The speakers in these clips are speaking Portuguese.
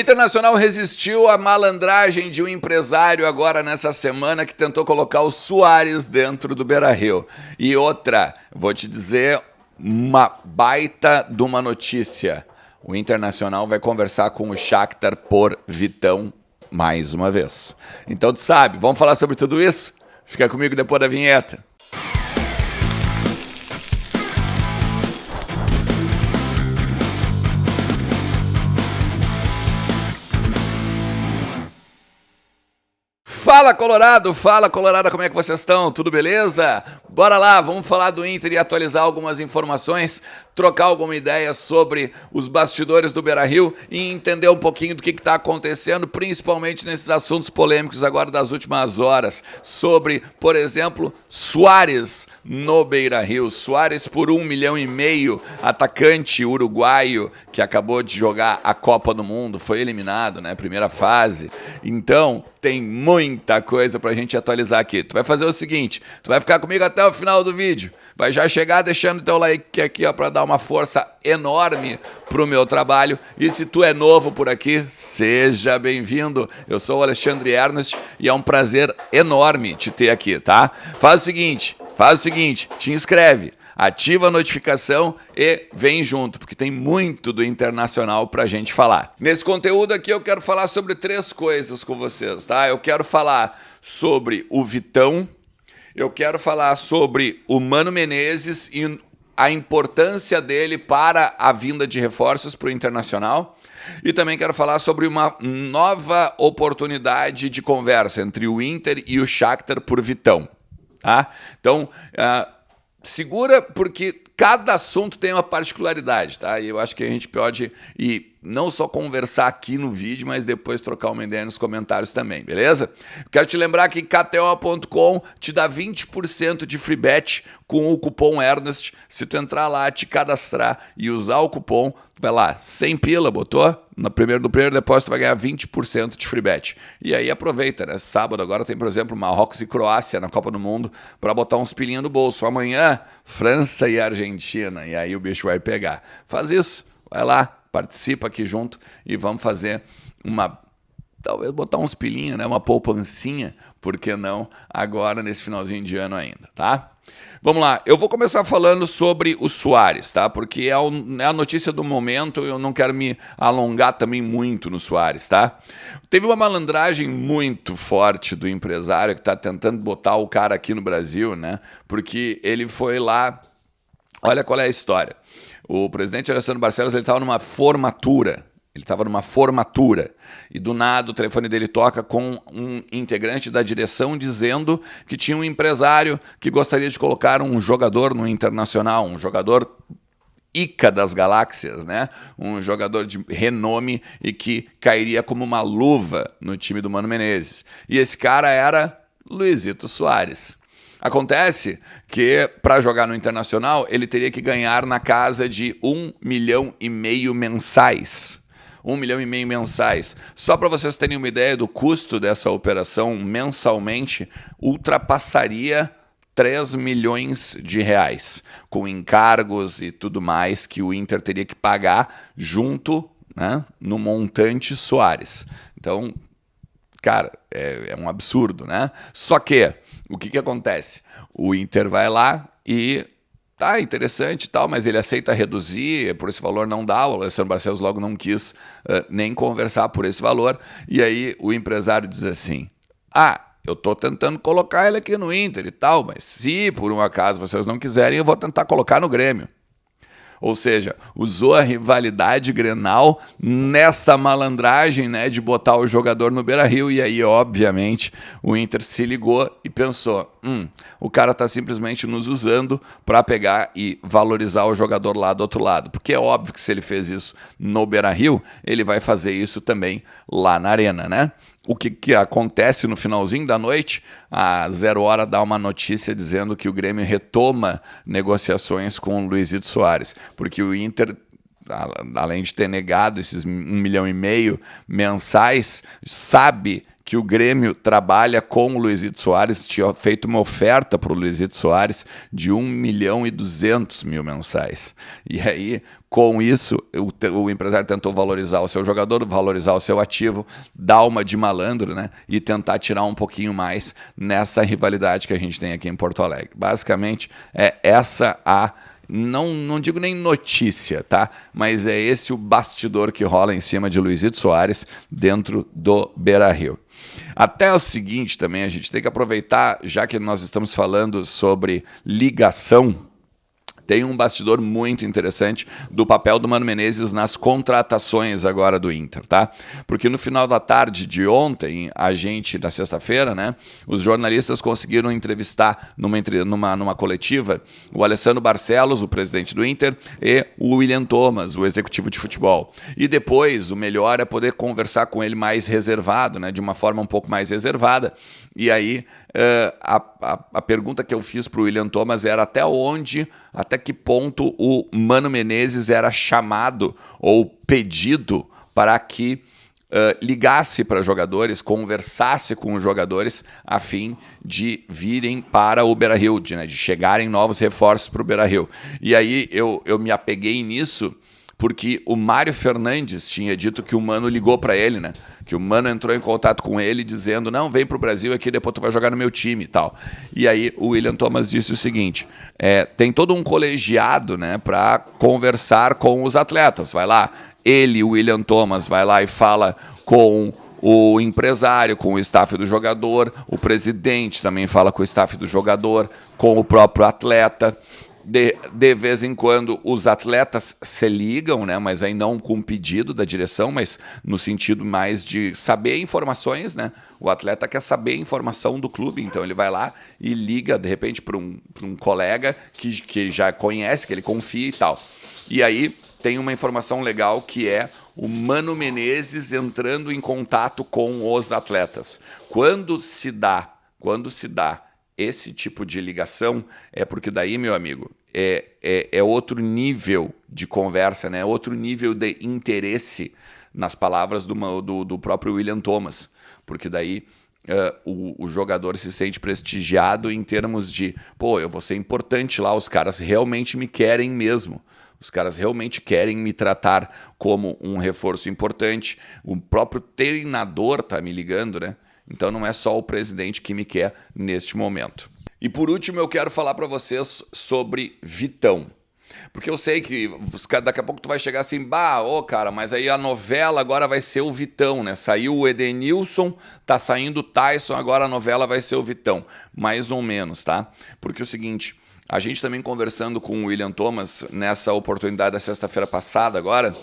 Internacional resistiu à malandragem de um empresário agora nessa semana que tentou colocar o Suárez dentro do Beira-Rio. E outra, vou te dizer uma baita de uma notícia. O Internacional vai conversar com o Shakhtar por Vitão mais uma vez. Então tu sabe, vamos falar sobre tudo isso? Fica comigo depois da vinheta. Fala Colorado, como é que vocês estão? Tudo beleza? Bora lá, vamos falar do Inter e atualizar algumas informações, trocar alguma ideia sobre os bastidores do Beira-Rio e entender um pouquinho do que está acontecendo, principalmente nesses assuntos polêmicos agora das últimas horas, sobre, por exemplo, Suárez no Beira-Rio. Suárez por 1,5 milhão, atacante uruguaio que acabou de jogar a Copa do Mundo, foi eliminado, né? Primeira fase. Então, tem muita coisa pra gente atualizar aqui. Tu vai fazer o seguinte, tu vai ficar comigo até o final do vídeo, vai já chegar deixando teu like aqui, ó, pra dar uma força enorme pro meu trabalho. E se tu é novo por aqui, seja bem-vindo. Eu sou o Alexandre Ernest e é um prazer enorme te ter aqui, tá? Faz o seguinte, te inscreve, ativa a notificação e vem junto, porque tem muito do Internacional pra gente falar. Nesse conteúdo aqui eu quero falar sobre 3 coisas com vocês, tá? Eu quero falar sobre o Vitão, eu quero falar sobre o Mano Menezes e a importância dele para a vinda de reforços para o Internacional. E também quero falar sobre uma nova oportunidade de conversa entre o Inter e o Shakhtar por Vitão, tá? Então, segura, porque cada assunto tem uma particularidade, tá? E eu acho que a gente pode não só conversar aqui no vídeo, mas depois trocar uma ideia nos comentários também, beleza? Quero te lembrar que KTO.com te dá 20% de free bet com o cupom Ernest. Se tu entrar lá, te cadastrar e usar o cupom, tu vai lá, 100 pila, botou? No primeiro depósito tu vai ganhar 20% de free bet. E aí aproveita, né? Sábado agora tem, por exemplo, Marrocos e Croácia na Copa do Mundo para botar uns pilinhos no bolso. Amanhã, França e Argentina. E aí o bicho vai pegar. Faz isso, vai lá, participa aqui junto e vamos fazer talvez botar uns pilinhos, né? Uma poupancinha, por que não, agora nesse finalzinho de ano ainda, tá? Vamos lá, eu vou começar falando sobre o Suárez, tá? Porque é a notícia do momento, eu não quero me alongar também muito no Suárez, tá? Teve uma malandragem muito forte do empresário que está tentando botar o cara aqui no Brasil, né? Porque ele foi lá, olha qual é a história. O presidente Alessandro Barcelos, ele estava numa formatura. E do nada o telefone dele toca com um integrante da direção dizendo que tinha um empresário que gostaria de colocar um jogador no Internacional, um jogador Ica das galáxias, né? Um jogador de renome e que cairia como uma luva no time do Mano Menezes. E esse cara era Luizito Suárez. Acontece que, para jogar no Internacional, ele teria que ganhar na casa de 1,5 milhão mensais. 1,5 milhão mensais. Só para vocês terem uma ideia do custo dessa operação mensalmente, ultrapassaria 3 milhões de reais, com encargos e tudo mais que o Inter teria que pagar junto, né, no montante Suárez. Então, cara, é um absurdo, né? Só que o que acontece? O Inter vai lá e tá interessante e tal, mas ele aceita reduzir, por esse valor não dá, o Alessandro Barcelos logo não quis nem conversar por esse valor, e aí o empresário diz assim, eu tô tentando colocar ele aqui no Inter e tal, mas se por um acaso vocês não quiserem, eu vou tentar colocar no Grêmio. Ou seja, usou a rivalidade Grenal nessa malandragem, né, de botar o jogador no Beira-Rio. E aí, obviamente, o Inter se ligou e pensou, o cara está simplesmente nos usando para pegar e valorizar o jogador lá do outro lado. Porque é óbvio que se ele fez isso no Beira-Rio, ele vai fazer isso também lá na Arena, né? O que acontece no finalzinho da noite, a 0 hora dá uma notícia dizendo que o Grêmio retoma negociações com o Luizito Suárez, porque o Inter, além de ter negado esses 1,5 milhão mensais, sabe que o Grêmio trabalha com o Luizito Soares, tinha feito uma oferta para o Luizito Soares de 1.200.000 mensais. E aí, com isso, o empresário tentou valorizar o seu jogador, valorizar o seu ativo, dar uma de malandro, né? E tentar tirar um pouquinho mais nessa rivalidade que a gente tem aqui em Porto Alegre. Basicamente, é essa a... Não digo nem notícia, tá? Mas é esse o bastidor que rola em cima de Luizito Soares dentro do Beira-Rio. Até o seguinte também, a gente tem que aproveitar, já que nós estamos falando sobre ligação, tem um bastidor muito interessante do papel do Mano Menezes nas contratações agora do Inter, tá? Porque no final da tarde de ontem, da sexta-feira, né, os jornalistas conseguiram entrevistar numa coletiva o Alessandro Barcelos, o presidente do Inter, e o William Thomas, o executivo de futebol. E depois, o melhor é poder conversar com ele mais reservado, né, de uma forma um pouco mais reservada. E aí, a pergunta que eu fiz para o William Thomas era até que ponto o Mano Menezes era chamado ou pedido para que ligasse para jogadores, conversasse com os jogadores a fim de virem para o Beira-Rio, de chegarem novos reforços para o Beira-Rio. E aí eu me apeguei nisso porque o Mário Fernandes tinha dito que o Mano ligou para ele, né? Que o Mano entrou em contato com ele dizendo, não, vem pro Brasil aqui, depois tu vai jogar no meu time e tal. E aí o William Thomas disse o seguinte, tem todo um colegiado, né, para conversar com os atletas. Vai lá, o William Thomas, vai lá e fala com o empresário, com o staff do jogador, o presidente também fala com o staff do jogador, com o próprio atleta. De vez em quando os atletas se ligam, né? Mas aí não com pedido da direção, mas no sentido mais de saber informações, né? O atleta quer saber a informação do clube, então ele vai lá e liga, de repente, para um colega que já conhece, que ele confia e tal. E aí tem uma informação legal que é o Mano Menezes entrando em contato com os atletas. Quando se dá esse tipo de ligação, é porque daí, meu amigo, é outro nível de conversa, né? Outro nível de interesse nas palavras do próprio William Thomas, porque daí o jogador se sente prestigiado em termos de, pô, eu vou ser importante lá, os caras realmente me querem mesmo. Os caras realmente querem me tratar como um reforço importante. O próprio treinador tá me ligando, né? Então não é só o presidente que me quer neste momento. E por último eu quero falar para vocês sobre Vitão. Porque eu sei que daqui a pouco tu vai chegar assim, cara, mas aí a novela agora vai ser o Vitão, né? Saiu o Edenilson, tá saindo o Tyson, agora a novela vai ser o Vitão. Mais ou menos, tá? Porque é o seguinte, a gente também conversando com o William Thomas nessa oportunidade da sexta-feira passada agora,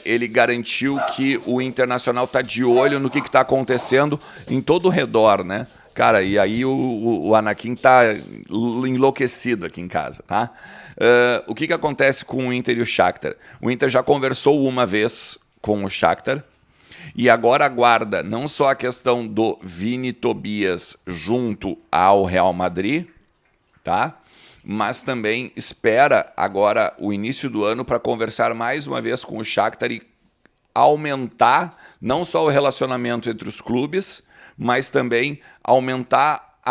ele garantiu que o Internacional tá de olho no que tá acontecendo em todo o redor, né? Cara, e aí o Anakin tá enlouquecido aqui em casa, tá? O que acontece com o Inter e o Shakhtar? O Inter já conversou uma vez com o Shakhtar e agora aguarda não só a questão do Vini Tobias junto ao Real Madrid, tá? Mas também espera agora o início do ano para conversar mais uma vez com o Shakhtar e aumentar não só o relacionamento entre os clubes, mas também aumentar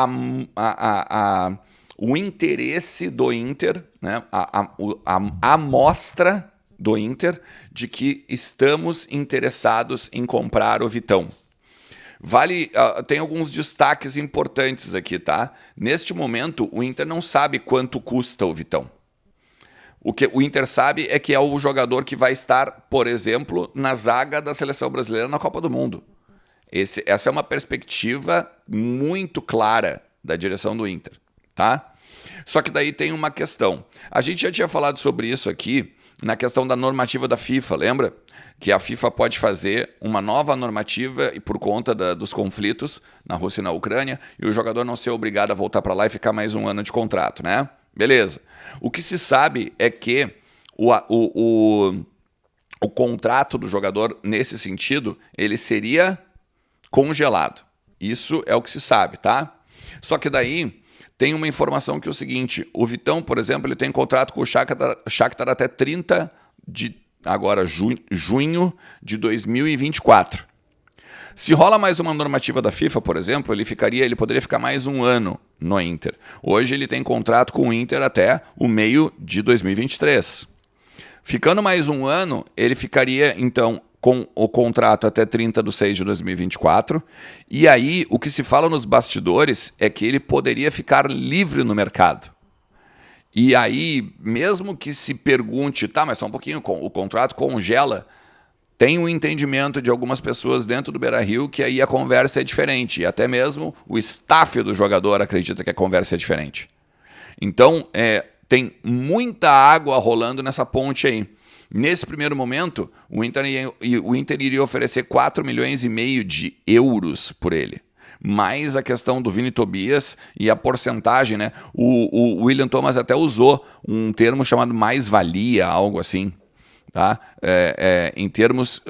o interesse do Inter, né? a amostra do Inter de que estamos interessados em comprar o Vitão. Tem alguns destaques importantes aqui, tá? Neste momento, o Inter não sabe quanto custa o Vitão. O que o Inter sabe é que é o jogador que vai estar, por exemplo, na zaga da seleção brasileira na Copa do Mundo. Essa é uma perspectiva muito clara da direção do Inter, tá? Só que daí tem uma questão. A gente já tinha falado sobre isso aqui na questão da normativa da FIFA, lembra? Que a FIFA pode fazer uma nova normativa e por conta dos conflitos na Rússia e na Ucrânia e o jogador não ser obrigado a voltar para lá e ficar mais um ano de contrato, né? Beleza. O que se sabe é que o contrato do jogador, nesse sentido, ele seria congelado. Isso é o que se sabe, tá? Só que daí tem uma informação que é o seguinte, o Vitão, por exemplo, ele tem contrato com o Shakhtar até 30 de junho de 2024. Se rola mais uma normativa da FIFA, por exemplo, ele poderia ficar mais um ano no Inter. Hoje ele tem contrato com o Inter até o meio de 2023. Ficando mais um ano, ele ficaria, então, com o contrato até 30/6/2024. E aí, o que se fala nos bastidores é que ele poderia ficar livre no mercado. E aí, mesmo que se pergunte, tá, mas só um pouquinho, o contrato congela, tem um entendimento de algumas pessoas dentro do Beira-Rio que aí a conversa é diferente. E até mesmo o staff do jogador acredita que a conversa é diferente. Então, tem muita água rolando nessa ponte aí. Nesse primeiro momento, o Inter iria oferecer 4,5 milhões de euros por ele. Mais a questão do Vini Tobias e a porcentagem, né? O William Thomas até usou um termo chamado mais-valia, algo assim, tá? Em termos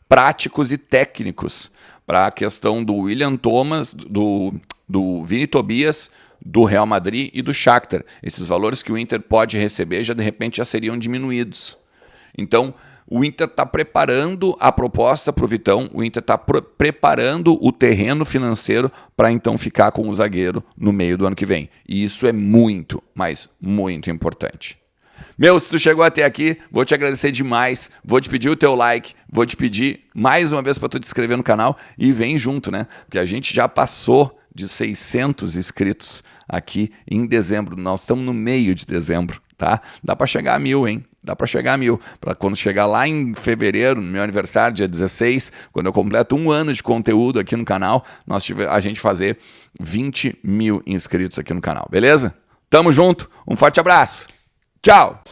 práticos e técnicos, para a questão do William Thomas, do Vini Tobias, do Real Madrid e do Shakhtar. Esses valores que o Inter pode receber de repente já seriam diminuídos. Então, o Inter está preparando a proposta para o Vitão, o Inter está preparando o terreno financeiro para então ficar com o zagueiro no meio do ano que vem. E isso é muito, mas muito importante. Se tu chegou até aqui, vou te agradecer demais, vou te pedir o teu like, vou te pedir mais uma vez para tu te inscrever no canal e vem junto, né? Porque a gente já passou de 600 inscritos aqui em dezembro, nós estamos no meio de dezembro, tá? Dá para chegar a 1.000, hein? Dá para chegar a 1.000. Para quando chegar lá em fevereiro, no meu aniversário, dia 16, quando eu completo 1 ano de conteúdo aqui no canal, a gente fazer 20 mil inscritos aqui no canal, beleza? Tamo junto, um forte abraço. Tchau!